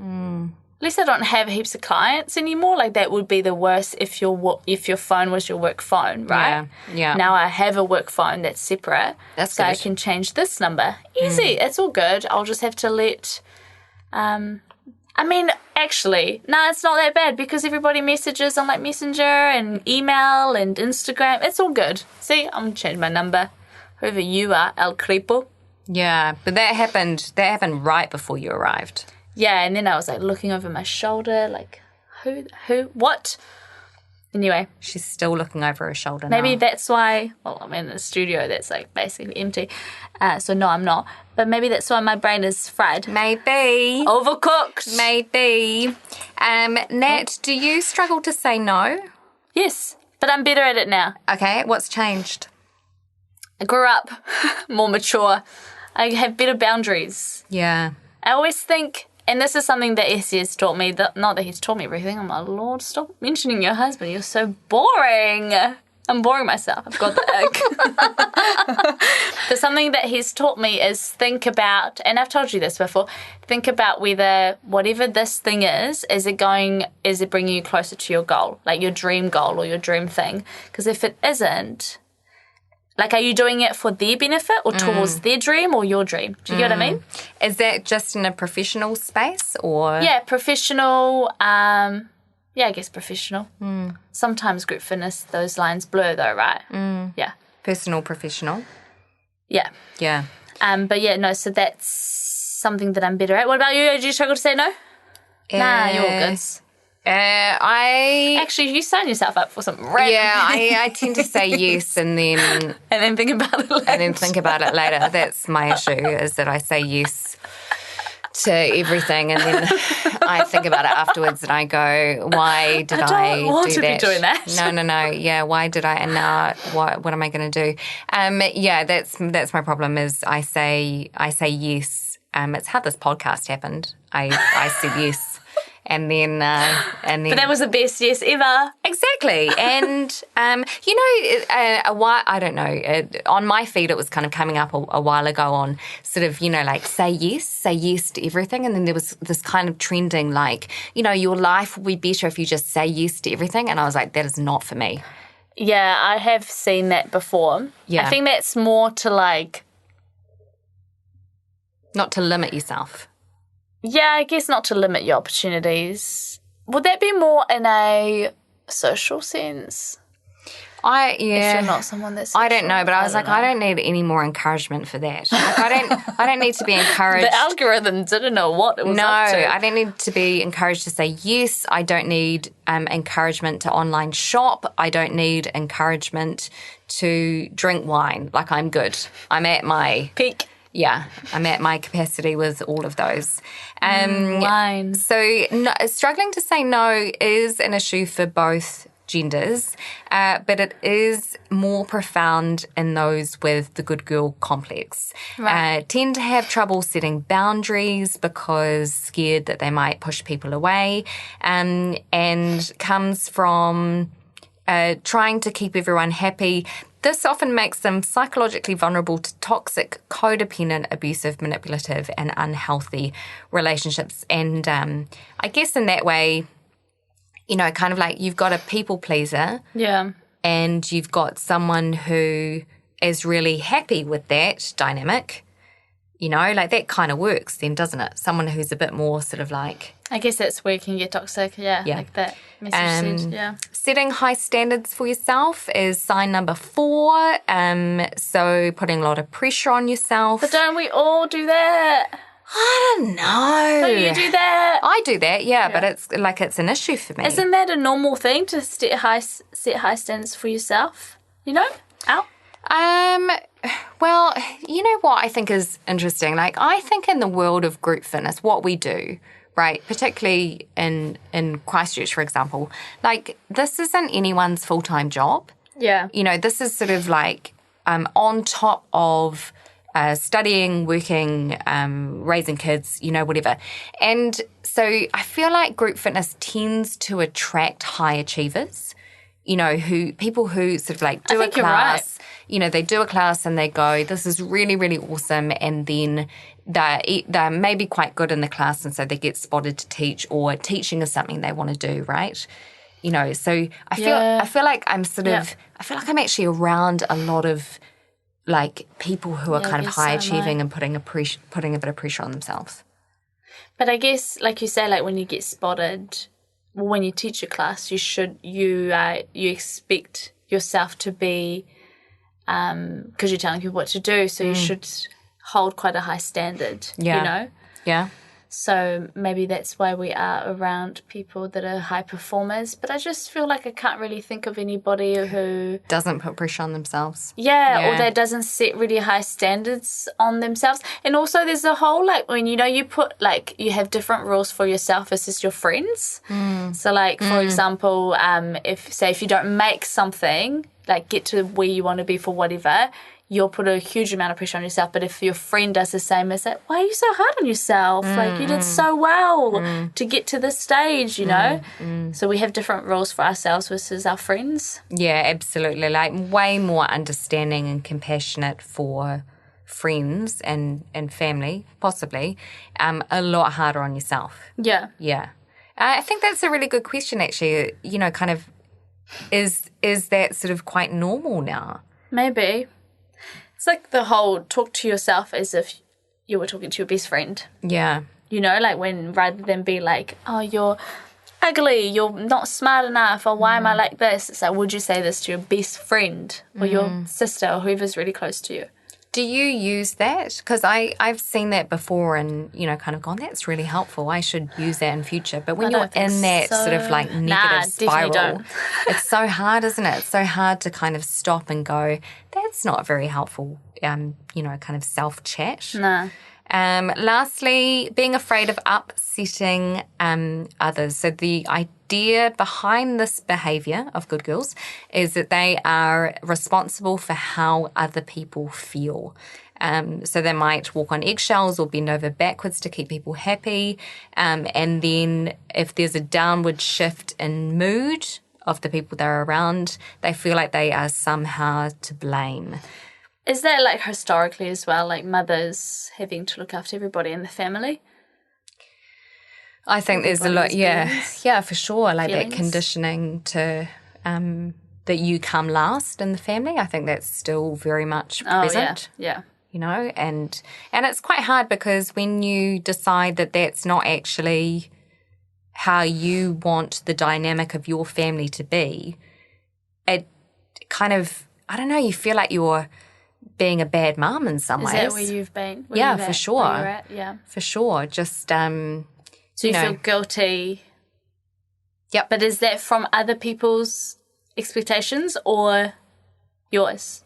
S2: At least I don't have heaps of clients anymore. Like that would be the worst if your phone was your work phone, right?
S3: Yeah.
S2: Now I have a work phone that's separate.
S3: That's
S2: so
S3: good.
S2: I can change this number. Easy. It's all good. I'll just have to let... actually, no, it's not that bad because everybody messages on like Messenger and email and Instagram. It's all good. See, I'm going to change my number. Whoever you are, El Crepo.
S3: Yeah, but that happened right before you arrived.
S2: yeah, and then I was like looking over my shoulder, like, who, what? Anyway.
S3: She's still looking over her shoulder
S2: Maybe
S3: now.
S2: that's why, well, I'm in a studio that's like basically empty. So no, I'm not. But maybe that's why my brain is fried.
S3: Maybe.
S2: Overcooked.
S3: Maybe. Nat, do you struggle to say no?
S2: Yes, but I'm better at it now.
S3: Okay, what's changed?
S2: I grew up, more mature. I have better boundaries.
S3: Yeah.
S2: I always think, and this is something that Essie has taught me, not that he's taught me everything. I'm like, Lord, stop mentioning your husband. You're so boring. I'm boring myself. I've got the ick. But something that he's taught me is think about, and I've told you this before, think about whether whatever this thing is it bringing you closer to your goal, like your dream goal or your dream thing? Because if it isn't, like, are you doing it for their benefit or towards their dream or your dream? Do you get what I mean?
S3: Is that just in a professional space or?
S2: Yeah, professional. I guess professional. Sometimes group fitness, those lines blur though, right? Yeah.
S3: Personal, professional?
S2: Yeah.
S3: Yeah.
S2: But yeah, no, so that's something that I'm better at. What about you? Do you struggle to say no? Nah, you're all good. Actually, you sign yourself up for something random.
S3: Yeah, I tend to say yes and then
S2: think about it later.
S3: And then think about it later. That's my issue, is that I say yes to everything and then I think about it afterwards and I go, why did I
S2: don't want
S3: do
S2: to
S3: that?
S2: be doing that.
S3: No. Yeah, why did I? And now what am I going to do? Yeah, that's my problem is I say yes. It's how this podcast happened. I said yes. And then. But
S2: that was the best yes ever.
S3: Exactly. And, a while, I don't know, on my feed it was kind of coming up a while ago on sort of, like say yes to everything. And then there was this kind of trending like, your life will be better if you just say yes to everything. And I was like, that is not for me.
S2: Yeah, I have seen that before.
S3: Yeah.
S2: I think that's more to like.
S3: Not to limit yourself.
S2: Yeah, I guess not to limit your opportunities. Would that be more in a social sense? If you're not someone that's social,
S3: I don't know, but I was like, I don't need any more encouragement for that. Like, I don't need to be encouraged.
S2: The algorithm didn't know what it was up to.
S3: No, I don't need to be encouraged to say yes. I don't need encouragement to online shop. I don't need encouragement to drink wine. Like, I'm good. I'm at my
S2: peak.
S3: Yeah, I'm at my capacity with all of those.
S2: Wine.
S3: So struggling to say no is an issue for both genders, but it is more profound in those with the good girl complex.
S2: Right.
S3: Tend to have trouble setting boundaries because scared that they might push people away, and comes from trying to keep everyone happy. This often makes them psychologically vulnerable to toxic, codependent, abusive, manipulative, and unhealthy relationships. And I guess in that way, kind of like you've got a people pleaser.
S2: Yeah.
S3: And you've got someone who is really happy with that dynamic. Like that kind of works then, doesn't it? Someone who's a bit more sort of like...
S2: I guess that's where you can get toxic, yeah. Like that message said, yeah.
S3: Setting high standards for yourself is sign number 4. So putting a lot of pressure on yourself.
S2: But don't we all do that?
S3: I don't know.
S2: Don't you do that?
S3: I do that, yeah, but it's an issue for me.
S2: Isn't that a normal thing to set high standards for yourself? Al?
S3: Well, you know what I think is interesting? Like, I think in the world of group fitness, what we do, right, particularly in Christchurch, for example, like, this isn't anyone's full-time job.
S2: Yeah.
S3: This is sort of like on top of studying, working, raising kids, whatever. And so I feel like group fitness tends to attract high achievers, people who sort of like do a class. They do a class and they go, this is really, really awesome. And then they're maybe quite good in the class and so they get spotted to teach, or teaching is something they want to do, right? So I feel like I'm sort of, I feel like I'm actually around a lot of like people who are kind of high achieving and putting a bit of pressure on themselves.
S2: But I guess, like you say, like when you get spotted, when you teach a class, you expect yourself to be, because you're telling people what to do, so you should hold quite a high standard,
S3: Yeah.
S2: So maybe that's why we are around people that are high performers. But I just feel like I can't really think of anybody who
S3: doesn't put pressure on themselves.
S2: or that doesn't set really high standards on themselves. And also there's a whole, like, when, you know, you put, like, you have different rules for yourself versus your friends. So, like, for example, if you don't make something, like, get to where you want to be for whatever, you'll put a huge amount of pressure on yourself. But if your friend does the same, it's like, why are you so hard on yourself? Like, you did so well to get to this stage, you know? So we have different rules for ourselves versus our friends.
S3: Yeah, absolutely. Like, way more understanding and compassionate for friends and family, possibly. A lot harder on yourself.
S2: Yeah.
S3: Yeah. I think that's a really good question, actually. You know, kind of, is that sort of quite normal now?
S2: Maybe. It's like the whole talk to yourself as if you were talking to your best friend.
S3: Yeah.
S2: You know, like, when, rather than be like, oh, you're ugly, you're not smart enough, or why am I like this? It's like, would you say this to your best friend or your sister or whoever's really close to you?
S3: Do you use that? Because I've seen that before and, you know, kind of gone, that's really helpful. I should use that in future. But when you're in that sort of like negative spiral, it's so hard, isn't it? It's so hard to kind of stop and go, that's not very helpful, you know, kind of self-chat.
S2: No.
S3: Lastly, being afraid of upsetting others. So the idea behind this behaviour of good girls is that they are responsible for how other people feel. So they might walk on eggshells or bend over backwards to keep people happy. And then if there's a downward shift in mood of the people they're around, they feel like they are somehow to blame.
S2: Is that, like, historically as well, like mothers having to look after everybody in the family?
S3: I think there's a lot, yeah, for sure. Like
S2: feelings.
S3: That conditioning to that you come last in the family. I think that's still very much present.
S2: Yeah.
S3: You know, and it's quite hard because when you decide that that's not actually how you want the dynamic of your family to be, it kind of, I don't know, you feel like you're being a bad mum in some ways.
S2: Is that where you've been?
S3: For sure.
S2: Where you're at? Yeah.
S3: For sure. Just,
S2: so you feel guilty.
S3: Yep.
S2: But is that from other people's expectations or yours?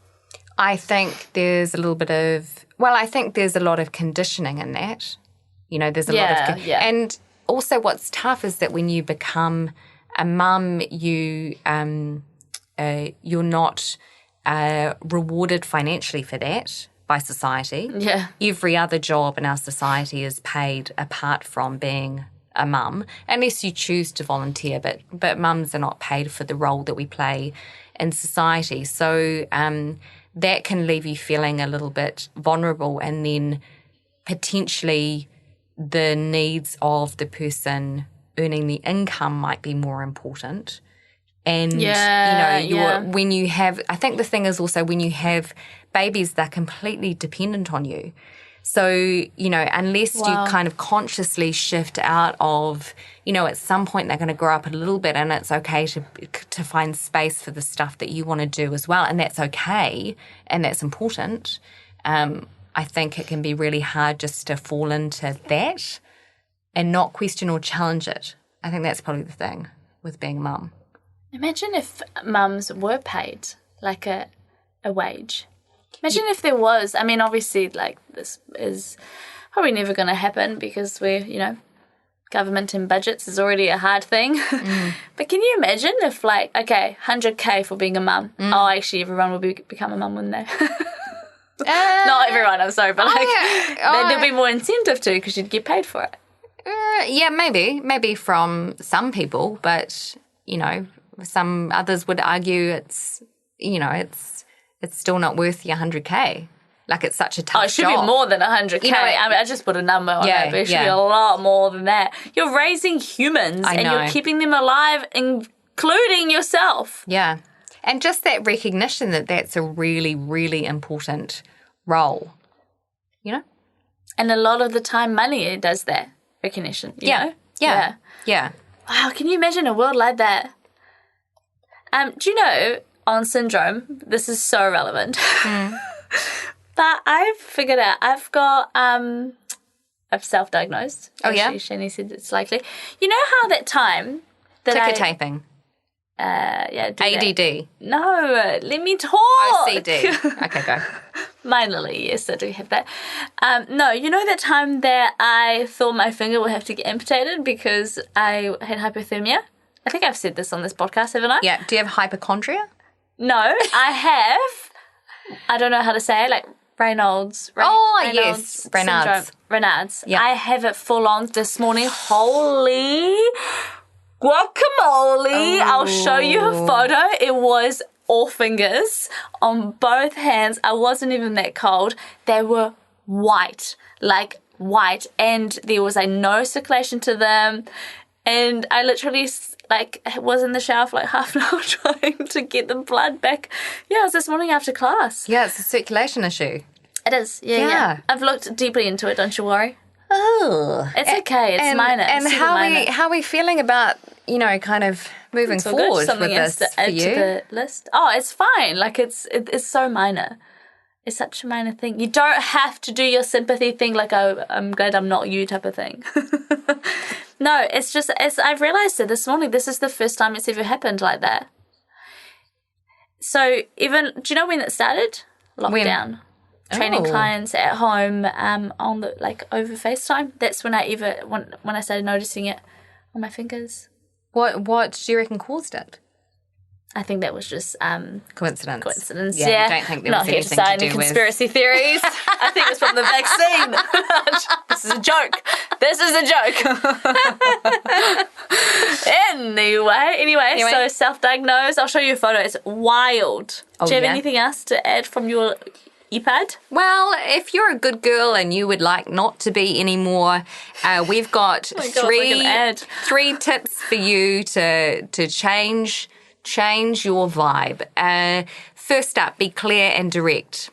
S3: I think there's a little bit of, I think there's a lot of conditioning in that. You know, there's a lot of, and also what's tough is that when you become a mum, you're not rewarded financially for that by society.
S2: Yeah.
S3: Every other job in our society is paid apart from being a mum, unless you choose to volunteer, but mums are not paid for the role that we play in society. So that can leave you feeling a little bit vulnerable, and then potentially the needs of the person earning the income might be more important. And, when you have, I think the thing is also when you have babies, they're completely dependent on you. So, you know, unless you kind of consciously shift out of, you know, at some point they're going to grow up a little bit, and it's okay to find space for the stuff that you want to do as well. And that's okay. And that's important. I think it can be really hard just to fall into that and not question or challenge it. I think that's probably the thing with being a mum.
S2: Imagine if mums were paid like a wage. Imagine if there was. I mean, obviously, like, this is probably never going to happen because we're, you know, government and budgets is already a hard thing. But can you imagine if, like, okay, 100K for being a mum? Oh, actually, everyone will become a mum, wouldn't they? Not everyone, I'm sorry, but then there'll be more incentive to because you'd get paid for it.
S3: Maybe from some people, but, you know, some others would argue it's still not worth your 100K. Like, it's such a tough job.
S2: It should be more than 100K. You know, I mean, I just put a number on it, but it should be a lot more than that. You're raising humans and you're keeping them alive, including yourself.
S3: Yeah. And just that recognition that that's a really, really important role, you know?
S2: And a lot of the time money does that recognition, you know?
S3: Yeah.
S2: Wow, can you imagine a world like that? Do you know, on syndrome, this is so relevant, but I've figured out I've got I've self-diagnosed.
S3: Oh, yeah?
S2: Shani said it's likely. You know how that time that
S3: Ticker taping.
S2: do
S3: ADD.
S2: that? No, let me talk.
S3: OCD. Okay, go.
S2: Minorly, yes, I do have that. No, you know that time that I thought my finger would have to get amputated because I had hypothermia? I think I've said this on this podcast, haven't I?
S3: Yeah. Do you have hypochondria?
S2: No, I have. I don't know how to say it, like Raynaud's.
S3: Yes. Raynaud's.
S2: Raynaud's.
S3: Yeah.
S2: I have it full on this morning. Holy guacamole. I'll show you a photo. It was all fingers on both hands. I wasn't even that cold. They were white, like white, and there was like no circulation to them. And I literally was in the shower for like half an hour trying to get the blood back. Yeah, it was this morning after class.
S3: Yeah, it's a circulation issue.
S2: It is. Yeah. I've looked deeply into it. Don't you worry.
S3: Oh,
S2: it's okay. It's minor.
S3: And how are we feeling about kind of moving forward with this
S2: to add
S3: for you?
S2: to the list? Oh, it's fine. Like it's so minor. It's such a minor thing. You don't have to do your sympathy thing like, oh, I'm glad I'm not you type of thing. No, it's just, I've realised it this morning. This is the first time it's ever happened like that. So do you know when it started? Lockdown. Training clients at home on the over FaceTime. That's when when I started noticing it on my fingers. What
S3: do you reckon caused it?
S2: I think that was just
S3: coincidence.
S2: Yeah.
S3: I don't think there
S2: Not
S3: was
S2: here to
S3: anything
S2: say
S3: to
S2: any
S3: do
S2: conspiracy theories. I think it's from the vaccine. This is a joke. Anyway, so self-diagnosed. I'll show you a photo. It's wild. Do you have anything else to add from your iPad?
S3: Well, if you're a good girl and you would like not to be anymore, we've got three tips for you to change your vibe. First up, be clear and direct.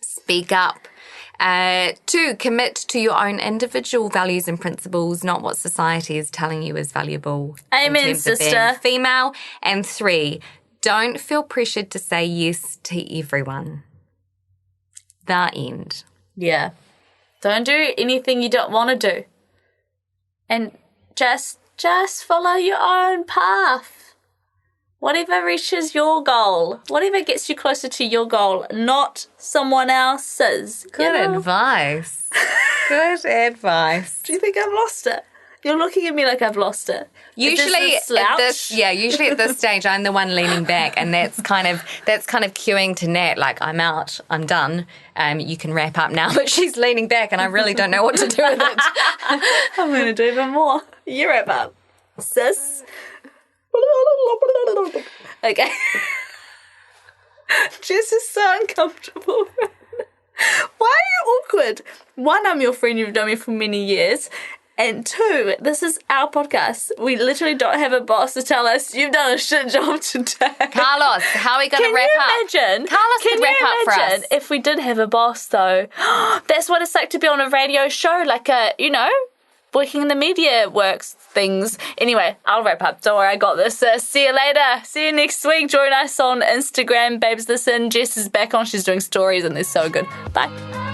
S3: Speak up. 2, commit to your own individual values and principles, not what society is telling you is valuable.
S2: Amen,
S3: in terms of being
S2: sister.
S3: Female. And 3, don't feel pressured to say yes to everyone. The end.
S2: Yeah. Don't do anything you don't want to do. And just follow your own path. Whatever reaches your goal. Whatever gets you closer to your goal, not someone else's.
S3: Good advice. Good advice.
S2: Do you think I've lost it? You're looking at me like I've lost it.
S3: Usually at this stage, I'm the one leaning back, and that's kind of cueing to Nat, like, I'm out, I'm done. You can wrap up now, but she's leaning back, and I really don't know what to do with it.
S2: I'm going to do even more. You wrap up, sis. Okay. Jess is so uncomfortable. Why are you awkward? 1, I'm your friend. You've known me for many years. And 2, this is our podcast. We literally don't have a boss to tell us you've done a shit job today.
S3: Carlos, how are we going to wrap up?
S2: Carlos
S3: could wrap up for us.
S2: If we did have a boss, though? That's what it's like to be on a radio show, like working in the media works things. Anyway, I'll wrap up. Don't worry, I got this. See you later. See you next week. Join us on Instagram. Babes, listen. Jess is back on. She's doing stories and they're so good. Bye.